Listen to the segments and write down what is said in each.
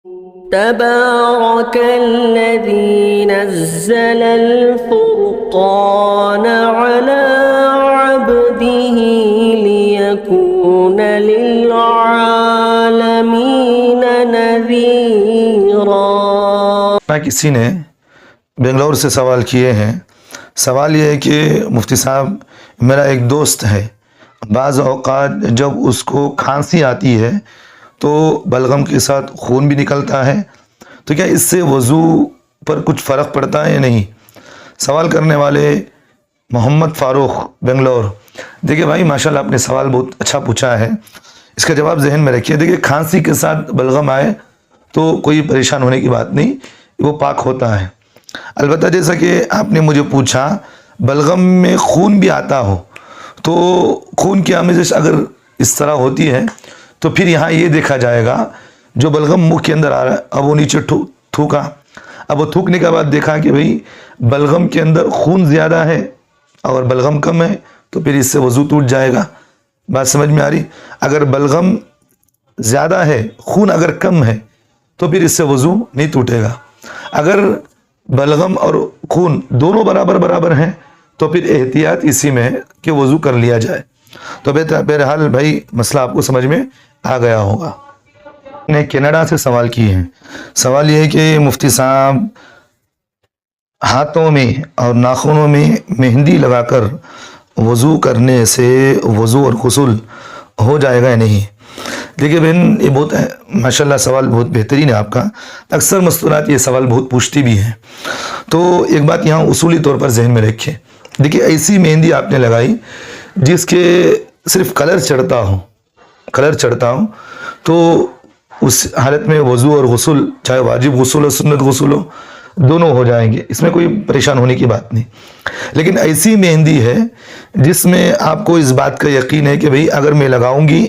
تبارك الذي نزل الفرقان على عبده ليكون للعالمين نذيرا۔ کسی نے بنگلور سے سوال کیے ہیں۔ سوال یہ ہے کہ مفتی صاحب میرا ایک دوست ہے، بعض اوقات جب اس کو کھانسی آتی ہے تو بلغم کے ساتھ خون بھی نکلتا ہے، تو کیا اس سے وضو پر کچھ فرق پڑتا ہے یا نہیں؟ سوال کرنے والے محمد فاروق بنگلور۔ دیکھیں بھائی ماشاءاللہ آپ نے سوال بہت اچھا پوچھا ہے، اس کا جواب ذہن میں رکھیے۔ دیکھیں کھانسی کے ساتھ بلغم آئے تو کوئی پریشان ہونے کی بات نہیں، وہ پاک ہوتا ہے۔ البتہ جیسا کہ آپ نے مجھے پوچھا بلغم میں خون بھی آتا ہو تو خون کی آمیزش اگر اس طرح ہوتی ہے تو پھر یہاں یہ دیکھا جائے گا جو بلغم منہ کے اندر آ رہا ہے، اب وہ نیچے تھوکا، اب وہ تھوکنے کے بعد دیکھا کہ بھئی بلغم کے اندر خون زیادہ ہے اور بلغم کم ہے تو پھر اس سے وضو ٹوٹ جائے گا۔ بات سمجھ میں آ رہی؟ اگر بلغم زیادہ ہے خون اگر کم ہے تو پھر اس سے وضو نہیں ٹوٹے گا۔ اگر بلغم اور خون دونوں برابر ہیں تو پھر احتیاط اسی میں ہے کہ وضو کر لیا جائے۔ تو بہرحال بھائی مسئلہ آپ کو سمجھ میں آ گیا ہوگا۔ نے کینیڈا سے سوال کیے ہیں۔ سوال یہ ہے کہ مفتی صاحب ہاتھوں میں اور ناخنوں میں مہندی لگا کر وضو کرنے سے وضو اور غسل ہو جائے گا یا نہیں؟ دیکھیں بہن یہ بہت ماشاءاللہ سوال بہت بہترین ہے آپ کا۔ اکثر مستورات یہ سوال بہت پوچھتی بھی ہیں، تو ایک بات یہاں اصولی طور پر ذہن میں رکھیں۔ دیکھیں ایسی مہندی آپ نے لگائی جس کے صرف کلر چڑھتا ہو تو اس حالت میں وضو اور غسل چاہے واجب غسل ہو سنت غسل ہو دونوں ہو جائیں گے، اس میں کوئی پریشان ہونے کی بات نہیں۔ لیکن ایسی مہندی ہے جس میں آپ کو اس بات کا یقین ہے کہ بھئی اگر میں لگاؤں گی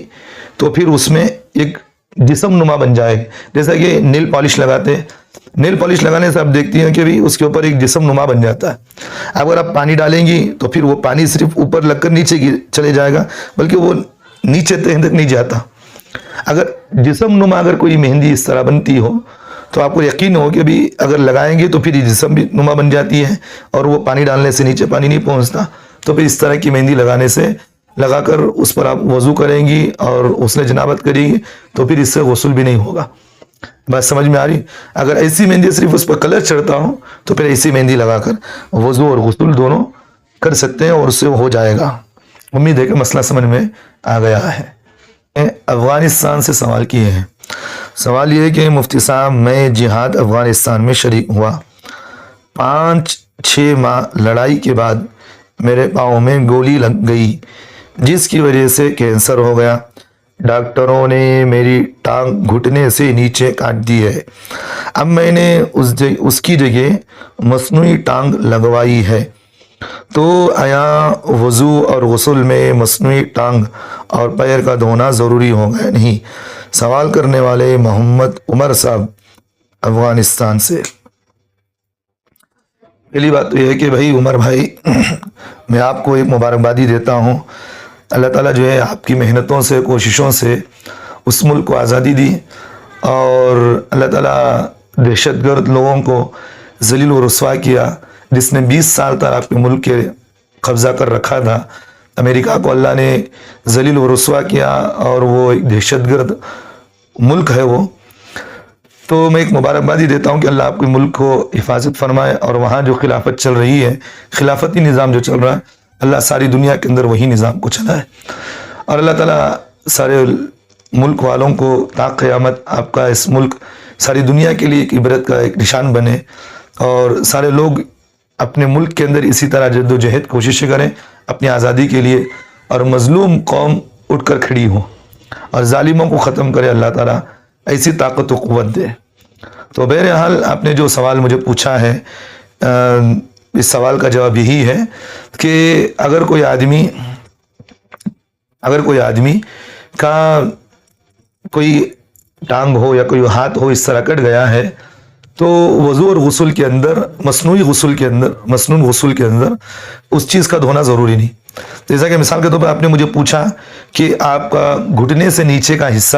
تو پھر اس میں ایک جسم نما بن جائے گا، جیسا کہ نیل پالش لگاتے ہیں، نیل پالش لگانے سے آپ دیکھتی ہیں کہ بھی اس کے اوپر ایک جسم نما بن جاتا ہے۔ اگر آپ پانی ڈالیں گی تو پھر وہ پانی صرف اوپر لگ کر نیچے چلے جائے گا، بلکہ وہ نیچے تک نہیں جاتا۔ اگر جسم نما اگر کوئی مہندی اس طرح بنتی ہو تو آپ کو یقین ہو کہ بھی اگر لگائیں گے تو پھر یہ جسم بھی نما بن جاتی ہے اور وہ پانی ڈالنے سے نیچے پانی نہیں پہنچتا، تو پھر اس طرح کی مہندی لگا کر اس پر آپ وضو کریں گی اور اس نے جنابت کریں گی تو پھر اس سے غسل بھی نہیں ہوگا۔ بات سمجھ میں آ رہی؟ اگر ایسی مہندی صرف اس پر کلر چڑھتا ہو تو پھر ایسی مہندی لگا کر وضو اور غسل دونوں کر سکتے ہیں اور اس سے ہو جائے گا۔ امید ہے کہ مسئلہ سمجھ میں آ گیا ہے۔ افغانستان سے سوال کیے ہیں۔ سوال یہ ہے کہ مفتی صاحب میں جہاد افغانستان میں شریک ہوا، 5-6 ماہ لڑائی کے بعد میرے پاؤں میں گولی لگ گئی جس کی وجہ سے کینسر ہو گیا۔ ڈاکٹروں نے میری ٹانگ گھٹنے سے نیچے کاٹ دی ہے، اب میں نے اس کی جگہ مصنوعی ٹانگ لگوائی ہے، تو آیا وضو اور غسل میں مصنوعی ٹانگ اور پیر کا دھونا ضروری ہوگا یا نہیں؟ سوال کرنے والے محمد عمر صاحب افغانستان سے۔ پہلی بات تو یہ ہے کہ بھائی عمر بھائی میں آپ کو ایک مبارکبادی دیتا ہوں۔ اللہ تعالیٰ جو ہے آپ کی محنتوں سے کوششوں سے اس ملک کو آزادی دی، اور اللہ تعالیٰ دہشت گرد لوگوں کو ذلیل و رسوا کیا، جس نے 20 سال تک آپ کے ملک کے قبضہ کر رکھا تھا۔ امریکہ کو اللہ نے ذلیل و رسوا کیا اور وہ ایک دہشت گرد ملک ہے وہ۔ تو میں ایک مبارکبادی دیتا ہوں کہ اللہ آپ کے ملک کو حفاظت فرمائے، اور وہاں جو خلافت چل رہی ہے، خلافتی نظام جو چل رہا ہے، اللہ ساری دنیا کے اندر وہی نظام کو چلائے، اور اللہ تعالیٰ سارے ملک والوں کو تا قیامت آپ کا اس ملک ساری دنیا کے لیے ایک عبرت کا ایک نشان بنے، اور سارے لوگ اپنے ملک کے اندر اسی طرح جد و جہد کوششیں کریں اپنی آزادی کے لیے، اور مظلوم قوم اٹھ کر کھڑی ہو اور ظالموں کو ختم کرے، اللہ تعالیٰ ایسی طاقت و قوت دے۔ تو بہرحال آپ نے جو سوال مجھے پوچھا ہے، اس سوال کا جواب یہی ہے کہ اگر کوئی آدمی کا کوئی ٹانگ ہو یا کوئی ہاتھ ہو اس طرح کٹ گیا ہے تو وضو اور غسل کے اندر مصنوعی غسل کے اندر اس چیز کا دھونا ضروری نہیں۔ جیسا کہ مثال کے طور پر آپ نے مجھے پوچھا کہ آپ کا گھٹنے سے نیچے کا حصہ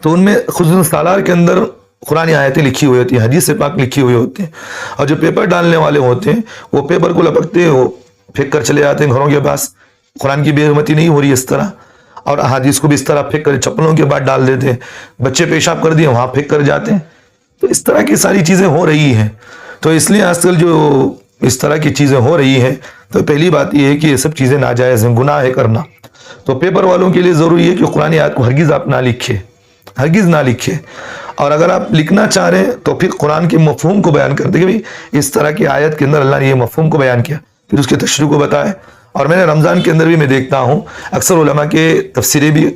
تو ان میں خصوصاً سالار کے اندر قرآن آیتیں لکھی ہوئی ہوتی ہیں، حدیث پاک لکھی ہوئی ہوتی ہیں، اور جو پیپر ڈالنے والے ہوتے ہیں وہ پیپر کو لپکتے ہیں، وہ پھینک کر چلے جاتے ہیں گھروں کے پاس. قرآن کی بے حرمتی نہیں ہو رہی اس طرح، اور احادیث کو بھی اس طرح پھینک کر چپلوں کے بعد ڈال دیتے ہیں. بچے پیشاب کر دیے وہاں پھینک کر جاتے ہیں. تو اس طرح کی ساری چیزیں ہو رہی ہیں. تو اس لیے آج کل جو اس طرح کی چیزیں ہو رہی ہیں، تو پہلی بات یہ ہے کہ یہ سب چیزیں ناجائز ہیں، گناہ ہے کرنا. تو پیپر والوں کے لیے ضروری ہے کہ قرآن آیات کو ہرگز آپ نہ لکھیں، ہرگز نہ لکھیں. اور اگر آپ لکھنا چاہ رہے ہیں تو پھر قرآن کے مفہوم کو بیان کر دیں کہ بھئی اس طرح کی آیت کے اندر اللہ نے یہ مفہوم کو بیان کیا، پھر اس کے تشریح کو بتائے. اور میں نے رمضان کے اندر بھی میں دیکھتا ہوں اکثر علماء کے تفسیریں بھی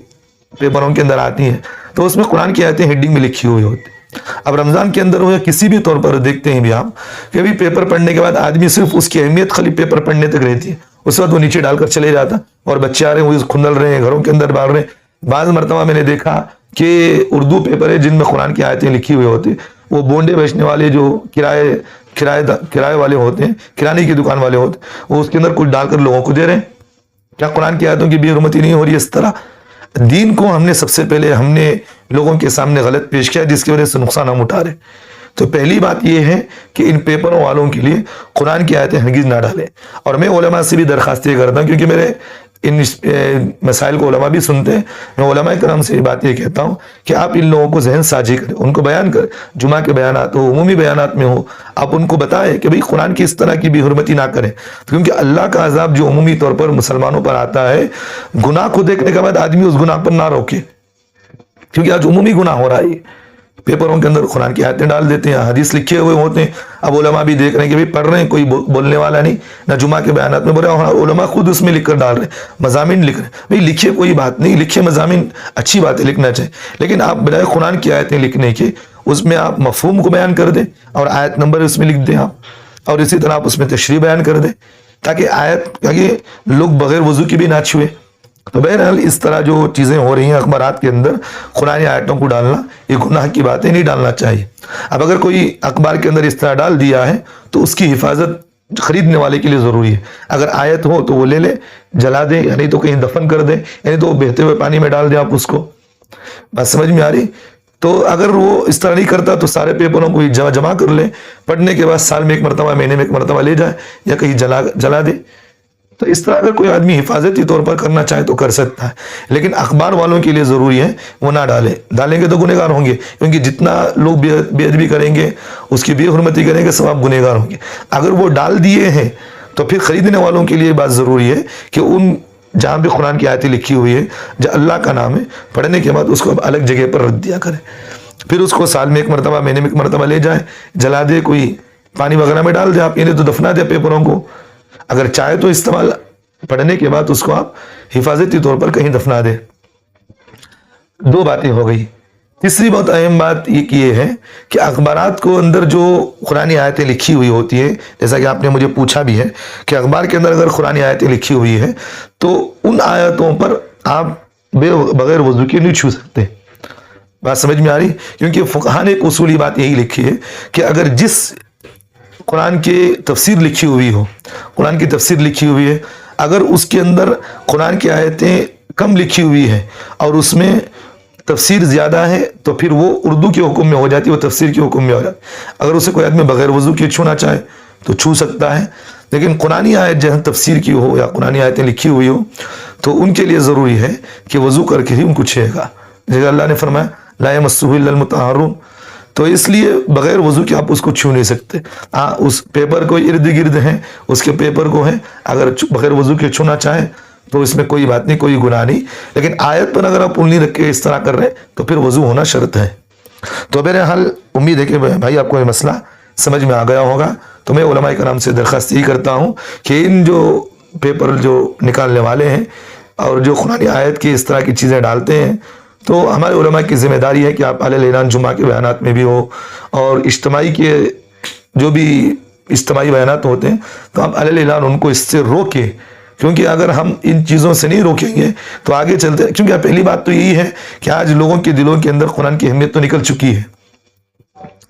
پیپروں کے اندر آتی ہیں، تو اس میں قرآن کی آیتیں ہیڈنگ میں لکھی ہوئی ہوتی ہیں. اب رمضان کے اندر ہو یا کسی بھی طور پر دیکھتے ہیں بھی آپ کہ ابھی پیپر پڑھنے کے بعد آدمی صرف اس کی اہمیت خالی پیپر پڑھنے تک رہتی ہے، اس وقت وہ نیچے ڈال کر چلے جاتا، اور بچے آ رہے ہیں وہ کھندل رہے ہیں گھروں کے اندر بھاگ رہے ہیں. بعض مرتبہ میں نے دیکھا کہ اردو پیپر ہے جن میں قرآن کی آیتیں لکھی ہوئی ہوتی، وہ بونڈے بیچنے والے جو کرائے والے ہوتے ہیں، کرانے کی دکان والے ہوتے ہیں، وہ اس کے اندر کچھ ڈال کر لوگوں کو دے رہے ہیں. کیا قرآن کی آیتوں کی بے حرمتی نہیں ہو رہی؟ اس طرح دین کو ہم نے سب سے پہلے ہم نے لوگوں کے سامنے غلط پیش کیا، جس کی وجہ سے نقصان ہم اٹھا رہے. تو پہلی بات یہ ہے کہ ان پیپروں والوں کے لیے قرآن کی آیتیں ہرگز نہ ڈالیں. اور میں علماء سے بھی درخواست یہ کرتا ہوں، کیونکہ میرے ان مسائل کو علماء بھی سنتے ہیں، میں علماء کرام سے یہ بات یہ کہتا ہوں کہ آپ ان لوگوں کو ذہن سازی کریں، ان کو بیان کریں، جمعہ کے بیانات ہو، عمومی بیانات میں ہو، آپ ان کو بتائیں کہ بھئی قرآن کی اس طرح کی بے حرمتی نہ کریں. کیونکہ اللہ کا عذاب جو عمومی طور پر مسلمانوں پر آتا ہے، گناہ کو دیکھنے کے بعد آدمی اس گناہ پر نہ روکے، کیونکہ آج عمومی گناہ ہو رہا ہے. پیپروں کے اندر قرآن کی آیتیں ڈال دیتے ہیں، حدیث لکھے ہوئے ہوتے ہیں. اب علماء بھی دیکھ رہے ہیں کہ پڑھ رہے ہیں، کوئی بولنے والا نہیں، نہ جمعہ کے بیانات میں بول رہے ہیں، علماء خود اس میں لکھ کر ڈال رہے ہیں، مضامین لکھ رہے ہیں. بھئی لکھے، کوئی بات نہیں، لکھے مضامین اچھی بات ہے، لکھنا چاہیے، لیکن آپ بجائے قرآن کی آیتیں لکھنے کے اس میں آپ مفہوم کو بیان کر دیں اور آیت نمبر اس میں لکھ دیں آپ، اور اسی طرح آپ اس میں تشریح بیان کر دیں تاکہ لوگ بغیر وضو کی بھی نہ چھوئے. تو بہرحال اس طرح جو چیزیں ہو رہی ہیں اخبارات کے اندر قرآن آیتوں کو ڈالنا یہ گناہ کی باتیں، نہیں ڈالنا چاہیے. اب اگر کوئی اخبار کے اندر اس طرح ڈال دیا ہے تو اس کی حفاظت خریدنے والے کے لیے ضروری ہے. اگر آیت ہو تو وہ لے لے، جلا دے، یعنی تو کہیں دفن کر دے، یعنی تو بہتے ہوئے پانی میں ڈال دیں آپ اس کو. بات سمجھ میں آ رہی؟ تو اگر وہ اس طرح نہیں کرتا تو سارے پیپروں کو جمع کر لے، پڑھنے کے بعد سال میں ایک مرتبہ، مہینے میں ایک مرتبہ لے جائے، یا کہیں جلا دے. تو اس طرح اگر کوئی آدمی حفاظتی طور پر کرنا چاہے تو کر سکتا ہے، لیکن اخبار والوں کے لیے ضروری ہے وہ نہ ڈالیں. ڈالیں گے تو گنہگار ہوں گے، کیونکہ جتنا لوگ بے ادبی کریں گے، اس کی بے حرمتی کریں گے، سب آپ گنہگار ہوں گے. اگر وہ ڈال دیے ہیں تو پھر خریدنے والوں کے لیے بات ضروری ہے کہ ان جہاں بھی قرآن کی آیتیں لکھی ہوئی ہے، جو اللہ کا نام ہے، پڑھنے کے بعد اس کو الگ جگہ پر رکھ دیا کریں. پھر اس کو سال میں ایک مرتبہ، مہینے میں ایک مرتبہ لے جائیں، جلا دے، کوئی پانی وغیرہ میں ڈال دے آپ، انہیں تو دفنا دے پیپروں کو. اگر چاہے تو استعمال، پڑھنے کے بعد اس کو آپ حفاظتی طور پر کہیں دفنا دے. دو باتیں ہو گئی. تیسری بہت اہم بات یہ ہے کہ اخبارات کو اندر جو قرآن آیتیں لکھی ہوئی ہوتی ہے، جیسا کہ آپ نے مجھے پوچھا بھی ہے کہ اخبار کے اندر اگر قرآن آیتیں لکھی ہوئی ہے تو ان آیتوں پر آپ بغیر وضو کے نہیں چھو سکتے. بات سمجھ میں آ رہی؟ کیونکہ فقہاء نے ایک اصولی بات یہی لکھی ہے کہ اگر جس قرآن کی تفسیر لکھی ہوئی ہو، قرآن کی تفسیر لکھی ہوئی ہے، اگر اس کے اندر قرآن کی آیتیں کم لکھی ہوئی ہیں اور اس میں تفسیر زیادہ ہے تو پھر وہ اردو کے حکم میں ہو جاتی ہے، وہ تفسیر کے حکم میں ہو جاتی ہے. اگر اسے کوئی آدمی بغیر وضو کے چھونا چاہے تو چھو سکتا ہے، لیکن قرآن آیت جہاں تفسیر کی ہو یا قرآن آیتیں لکھی ہوئی ہو تو ان کے لیے ضروری ہے کہ وضو کر کے ہی ان کو چھوئے گا، جیسے اللہ نے فرمایا لا یمسہ الا المطہرون. تو اس لیے بغیر وضو کے آپ اس کو چھو نہیں سکتے. ہاں، اس پیپر کو ارد گرد ہیں، اس کے پیپر کو ہیں، اگر بغیر وضو کے چھونا چاہیں تو اس میں کوئی بات نہیں، کوئی گناہ نہیں. لیکن آیت پر اگر آپ انگلی رکھ کے اس طرح کر رہے ہیں تو پھر وضو ہونا شرط ہے. تو بہرحال امید ہے کہ بھائی آپ کو یہ مسئلہ سمجھ میں آ گیا ہوگا. تو میں علماء کرام سے درخواست یہی کرتا ہوں کہ ان جو پیپر جو نکالنے والے ہیں اور جو قرآن آیت کی اس طرح کی چیزیں ڈالتے ہیں، تو ہمارے علماء کی ذمہ داری ہے کہ آپ علیہ اعلان جمعہ کے بیانات میں بھی ہو اور اجتماعی کے جو بھی اجتماعی بیانات ہوتے ہیں تو آپ علیہ اعلان ان کو اس سے روکیں. کیونکہ اگر ہم ان چیزوں سے نہیں روکیں گے تو آگے چلتے، کیونکہ پہلی بات تو یہی ہے کہ آج لوگوں کے دلوں کے اندر قرآن کی اہمیت تو نکل چکی ہے.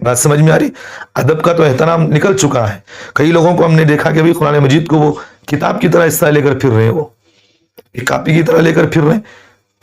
بات سمجھ میں آ رہی؟ ادب کا تو احترام نکل چکا ہے. کئی لوگوں کو ہم نے دیکھا کہ قرآن مجید کو وہ کتاب کی طرح اس طرح لے کر پھر رہے ہیں، وہ ایک کاپی کی طرح لے کر پھر رہے ہیں.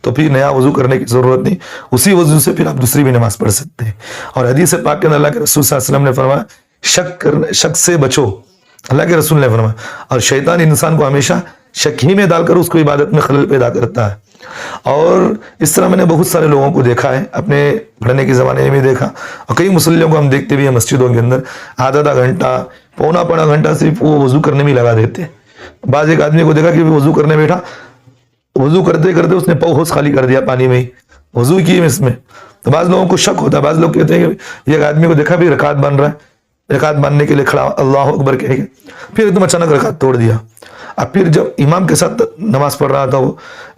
تو پھر نیا وضو کرنے کی ضرورت نہیں, اسی وضو سے پھر آپ دوسری بھی نماز پڑھ سکتے ہیں. اور حدیث پاک کے اندر اللہ کے رسول صلی اللہ علیہ وسلم نے فرمایا شک سے بچو, اللہ کے رسول نے فرمایا. اور شیطان انسان کو ہمیشہ شک ہی میں ڈال کر اس کو عبادت میں خلل پیدا کرتا ہے. اور اس طرح میں نے بہت سارے لوگوں کو دیکھا ہے, اپنے پڑھنے کے زمانے میں دیکھا, اور کئی مسلموں کو ہم دیکھتے بھی ہیں مسجدوں کے اندر آدھا گھنٹہ پونا گھنٹہ صرف وہ وضو کرنے میں لگا دیتے ہیں. بعض ایک آدمی کو دیکھا کہ وضو کرنے بیٹھا, وضو کرتے کرتے اس نے پاؤں خالی کر دیا پانی میں ہی, وضو کی اس میں. تو بعض لوگوں کو شک ہوتا ہے, بعض لوگ کہتے ہیں کہ ایک آدمی کو دیکھا بھی رکعت بن رہا ہے, رکعت باندھنے کے لیے کھڑا اللہ اکبر کہہ کے پھر ایک دم اچانک رکعت توڑ دیا. اب پھر جب امام کے ساتھ نماز پڑھ رہا تھا وہ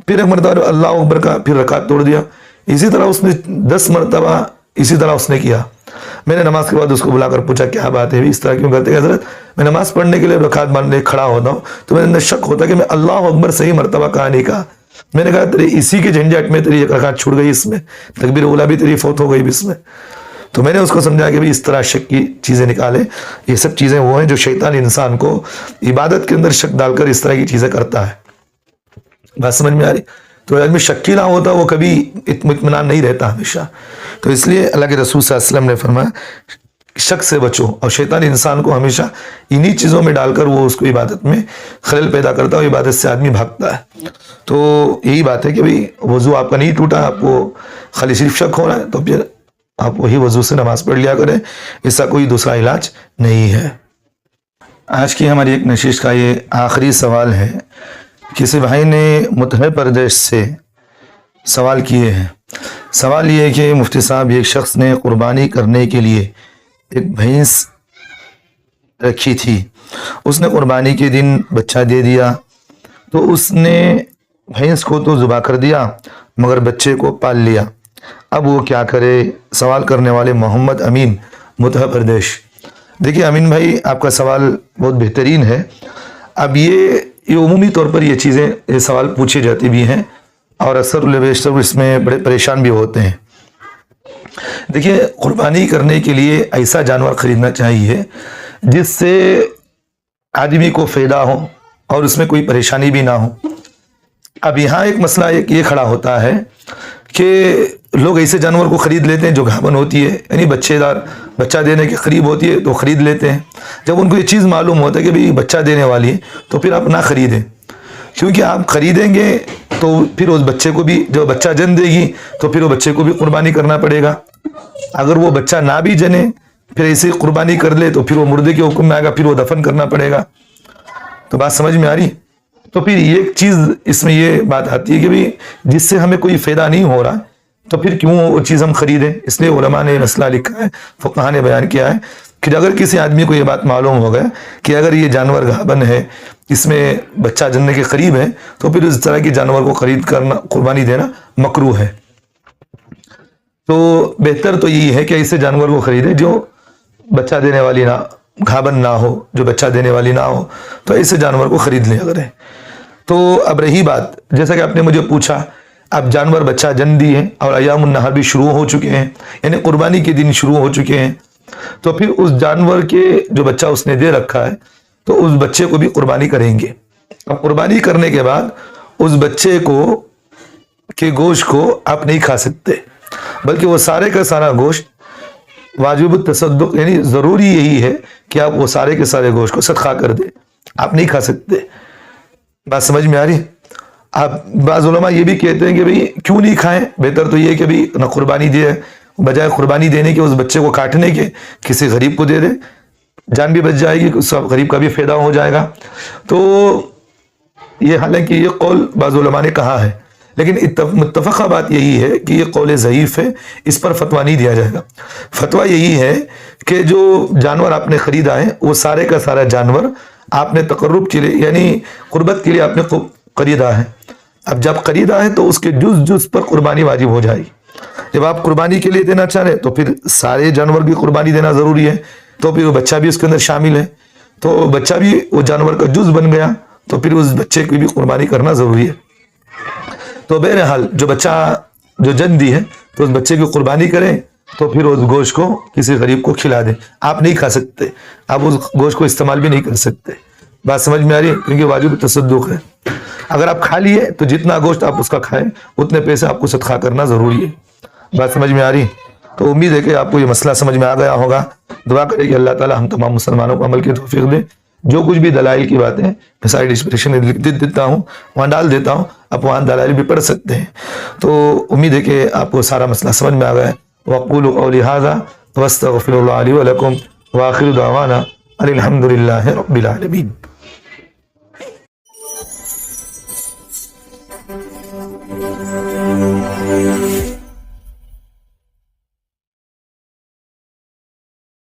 پھر ایک مرتبہ اللہ اکبر کا پھر رکعت توڑ دیا. اسی طرح اس نے 10 مرتبہ اسی طرح اس نے کیا. میں نے نماز کے بعد اس کو بلا کر پوچھا کیا بات ہے, اس طرح کیوں کرتے ہیں؟ حضرت میں نماز پڑھنے کے لیے رکعت باندھنے کھڑا ہوتا ہوں تو میرے اندر شک ہوتا ہے کہ میں اللہ اکبر صحیح مرتبہ کہا نہیں کہا. میں نے کہا تیرے اسی کے جھنجھٹ میں تیری ایک رکعت چھوٹ گئی, اس میں تکبیر اولیٰ بھی تیری فوت ہو گئی اس میں. تو میں نے اس کو سمجھا کہ اس طرح شک کی چیزیں نکالے, یہ سب چیزیں وہ ہیں جو شیطان انسان کو عبادت کے اندر شک ڈال کر اس طرح کی چیزیں کرتا ہے. بات سمجھ میں آ رہی؟ تو آدمی شکی نہ ہوتا وہ کبھی اطمینان نہیں رہتا ہمیشہ. تو اس لیے اللہ کے رسول صلی اللہ علیہ وسلم نے فرمایا شک سے بچو, اور شیطان انسان کو ہمیشہ انہی چیزوں میں ڈال کر وہ اس کو عبادت میں خلل پیدا کرتا ہے, اور عبادت سے آدمی بھاگتا ہے. تو یہی بات ہے کہ بھئی وضو آپ کا نہیں ٹوٹا, آپ کو خالی صرف شک ہو رہا ہے, تو پھر آپ وہی وضو سے نماز پڑھ لیا کریں, اس کا کوئی دوسرا علاج نہیں ہے. آج کی ہماری ایک نشست کا یہ آخری سوال ہے. کسی بھائی نے متحدہ پردیش سے سوال کیے ہیں. سوال یہ ہے کہ مفتی صاحب ایک شخص نے قربانی کرنے کے لیے ایک بھینس رکھی تھی, اس نے قربانی کے دن بچہ دے دیا, تو اس نے بھینس کو تو ذبح کر دیا مگر بچے کو پال لیا, اب وہ کیا کرے؟ سوال کرنے والے محمد امین, متحدہ پردیش. دیکھیے امین بھائی, آپ کا سوال بہت بہترین ہے. اب یہ عمومی طور پر یہ چیزیں یہ سوال پوچھے جاتے بھی ہیں, اور اکثر بیشتر اس میں بڑے پریشان بھی ہوتے ہیں. دیکھیے قربانی کرنے کے لیے ایسا جانور خریدنا چاہیے جس سے آدمی کو فائدہ ہو اور اس میں کوئی پریشانی بھی نہ ہو. اب یہاں ایک مسئلہ یہ کھڑا ہوتا ہے کہ لوگ ایسے جانور کو خرید لیتے ہیں جو گھابن ہوتی ہے, یعنی بچہ دینے کے قریب ہوتی ہے تو خرید لیتے ہیں. جب ان کو یہ چیز معلوم ہوتا ہے کہ بھئی بچہ دینے والی ہے تو پھر آپ نہ خریدیں, کیونکہ آپ خریدیں گے تو پھر اس بچے کو بھی, جو بچہ جن دے گی تو پھر وہ بچے کو بھی قربانی کرنا پڑے گا. اگر وہ بچہ نہ بھی جنے پھر ایسے قربانی کر لے تو پھر وہ مردے کے حکم میں آئے گا, پھر وہ دفن کرنا پڑے گا. تو بات سمجھ میں آ رہی؟ تو پھر یہ چیز اس میں یہ بات آتی ہے کہ بھئی جس سے ہمیں کوئی فائدہ نہیں ہو رہا تو پھر کیوں وہ چیز ہم خریدیں. اس لیے علماء نے مسئلہ لکھا ہے, فقہاء نے بیان کیا ہے کہ اگر کسی آدمی کو یہ بات معلوم ہو گیا کہ اگر یہ جانور گھابن ہے, اس میں بچہ جننے کے قریب ہے, تو پھر اس طرح کے جانور کو خرید کرنا, قربانی دینا مکروہ ہے. تو بہتر تو یہی ہے کہ ایسے جانور کو خریدے جو بچہ دینے والی نہ, گھابن نہ ہو, جو بچہ دینے والی نہ ہو, تو ایسے جانور کو خرید لیا کریں. تو اب رہی بات, جیسا کہ آپ نے مجھے پوچھا, اب جانور بچہ جن دی ہے اور ایام النحر بھی شروع ہو چکے ہیں, یعنی قربانی کے دن شروع ہو چکے ہیں, تو پھر اس جانور کے جو بچہ اس نے دے رکھا ہے تو اس بچے کو بھی قربانی کریں گے. اب قربانی کرنے کے بعد اس بچے کو کے گوشت کو آپ نہیں کھا سکتے, بلکہ وہ سارے کا سارا گوشت واجب التصدق, یعنی ضروری یہی ہے کہ آپ وہ سارے کے سارے گوشت کو صدقہ کر دیں, آپ نہیں کھا سکتے. بات سمجھ میں آ رہی؟ آپ بعض علماء یہ بھی کہتے ہیں کہ بھئی کیوں نہیں کھائیں, بہتر تو یہ کہ بھئی نہ قربانی دے, بجائے قربانی دینے کے اس بچے کو کاٹنے کے کسی غریب کو دے دے, جان بھی بچ جائے گی, اس غریب کا بھی فائدہ ہو جائے گا. تو یہ حالانکہ یہ قول بعض علماء نے کہا ہے, لیکن متفقہ بات یہی ہے کہ یہ قول ضعیف ہے, اس پر فتویٰ نہیں دیا جائے گا. فتویٰ یہی ہے کہ جو جانور آپ نے خریدا ہے وہ سارے کا سارا جانور آپ نے تقرب کے لیے, یعنی قربت کے لیے آپ نے خریدا ہے. اب جب خریدا ہے تو اس کے جز پر قربانی واجب ہو جائے گی. جب آپ قربانی کے لیے دینا چاہ رہے تو پھر سارے جانور کی قربانی دینا ضروری ہے, تو پھر وہ بچہ بھی اس کے اندر شامل ہے, تو بچہ بھی وہ جانور کا جز بن گیا, تو پھر اس بچے کی بھی قربانی کرنا ضروری ہے. تو بہرحال جو بچہ جو جن دی ہے تو اس بچے کی قربانی کریں, تو پھر اس گوشت کو کسی غریب کو کھلا دیں. آپ نہیں کھا سکتے, آپ اس گوشت کو استعمال بھی نہیں کر سکتے. بات سمجھ میں آ رہی ہے؟ کیونکہ واجب تصدق ہے. اگر آپ کھا لیے تو جتنا گوشت آپ اس کا کھائیں اتنے پیسے آپ کو صدقہ کرنا ضروری ہے. بات سمجھ میں آ رہی؟ تو امید ہے کہ آپ کو یہ مسئلہ سمجھ میں آ گیا ہوگا. دعا کریں کہ اللہ تعالی ہم تمام مسلمانوں کو عمل کی توفیق دے. جو کچھ بھی دلائل کی باتیں میں ساری ڈسکرپشن میں لکھ دیتا ہوں, وہاں ڈال دیتا ہوں, آپ وہاں دلائل بھی پڑھ سکتے ہیں. تو امید ہے کہ آپ کو سارا مسئلہ سمجھ میں آ گیا ہے. وَقُولُوا قَوْلِي هَٰذَا وَاسْتَغْفِرُوا اللَّهَ لِي وَلَكُمْ وَآخِرُ دَعْوَانَا أَنِ الْحَمْدُ لِلَّهِ رَبِّ الْعَالَمِينَ.